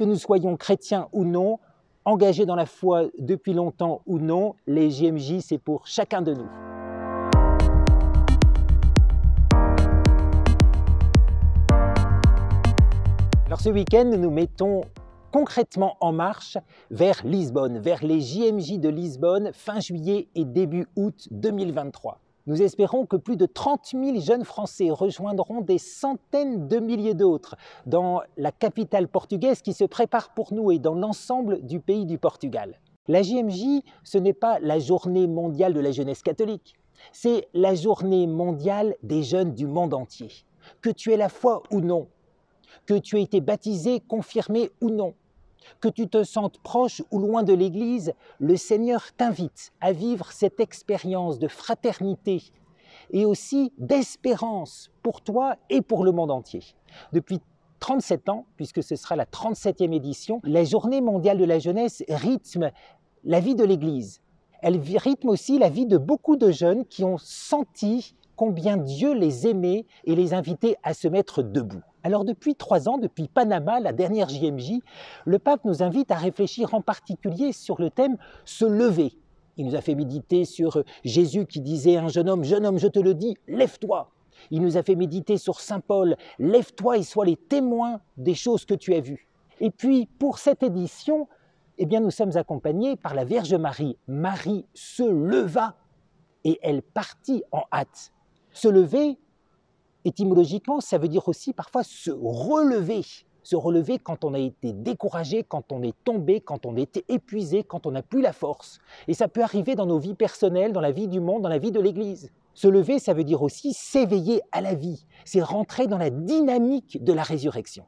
que nous soyons chrétiens ou non, engagés dans la foi depuis longtemps ou non, les JMJ, c'est pour chacun de nous. Alors ce week-end, nous nous mettons concrètement en marche vers Lisbonne, vers les JMJ de Lisbonne, fin juillet et début août 2023. Nous espérons que plus de 30 000 jeunes Français rejoindront des centaines de milliers d'autres dans la capitale portugaise qui se prépare pour nous et dans l'ensemble du pays du Portugal. La JMJ, ce n'est pas la journée mondiale de la jeunesse catholique, c'est la journée mondiale des jeunes du monde entier. Que tu aies la foi ou non, que tu aies été baptisé, confirmé ou non, que tu te sentes proche ou loin de l'Église, le Seigneur t'invite à vivre cette expérience de fraternité et aussi d'espérance pour toi et pour le monde entier. Depuis 37 ans, puisque ce sera la 37e édition, la Journée mondiale de la jeunesse rythme la vie de l'Église. Elle rythme aussi la vie de beaucoup de jeunes qui ont senti combien Dieu les aimait et les invitait à se mettre debout. Alors depuis 3 ans, depuis Panama, la dernière JMJ, le pape nous invite à réfléchir en particulier sur le thème « se lever ». Il nous a fait méditer sur Jésus qui disait à un jeune homme, je te le dis, lève-toi ». Il nous a fait méditer sur Saint Paul, lève-toi et sois les témoins des choses que tu as vues. Et puis pour cette édition, eh bien, nous sommes accompagnés par la Vierge Marie. Marie se leva et elle partit en hâte. Se lever, étymologiquement, ça veut dire aussi parfois se relever. Se relever quand on a été découragé, quand on est tombé, quand on était épuisé, quand on n'a plus la force. Et ça peut arriver dans nos vies personnelles, dans la vie du monde, dans la vie de l'Église. Se lever, ça veut dire aussi s'éveiller à la vie. C'est rentrer dans la dynamique de la résurrection.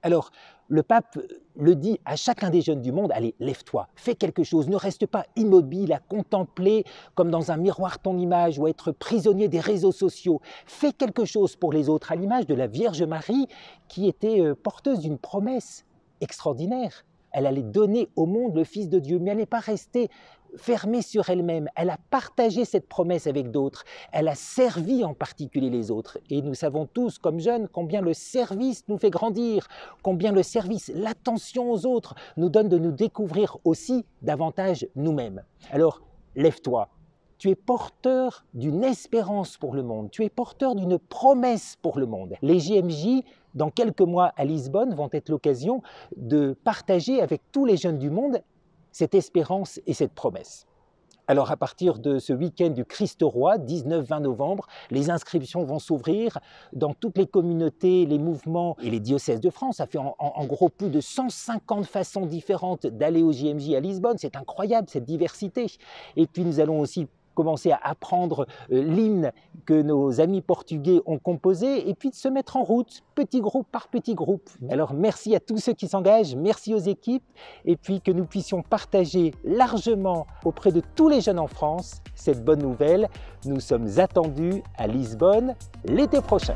Alors, le pape le dit à chacun des jeunes du monde, allez, lève-toi, fais quelque chose, ne reste pas immobile à contempler comme dans un miroir ton image ou à être prisonnier des réseaux sociaux. Fais quelque chose pour les autres, à l'image de la Vierge Marie qui était porteuse d'une promesse extraordinaire. Elle allait donner au monde le Fils de Dieu, mais elle n'est pas restée fermée sur elle-même. Elle a partagé cette promesse avec d'autres. Elle a servi en particulier les autres. Et nous savons tous, comme jeunes, combien le service nous fait grandir, combien le service, l'attention aux autres, nous donne de nous découvrir aussi davantage nous-mêmes. Alors, lève-toi. Tu es porteur d'une espérance pour le monde. Tu es porteur d'une promesse pour le monde. Les JMJ, dans quelques mois à Lisbonne, vont être l'occasion de partager avec tous les jeunes du monde cette espérance et cette promesse. Alors à partir de ce week-end du Christ Roi, 19-20 novembre, les inscriptions vont s'ouvrir dans toutes les communautés, les mouvements et les diocèses de France. Ça fait en gros plus de 150 façons différentes d'aller au JMJ à Lisbonne. C'est incroyable cette diversité. Et puis nous allons aussi commencer à apprendre l'hymne que nos amis portugais ont composé et puis de se mettre en route, petit groupe par petit groupe. Alors merci à tous ceux qui s'engagent, merci aux équipes et puis que nous puissions partager largement auprès de tous les jeunes en France cette bonne nouvelle. Nous sommes attendus à Lisbonne l'été prochain.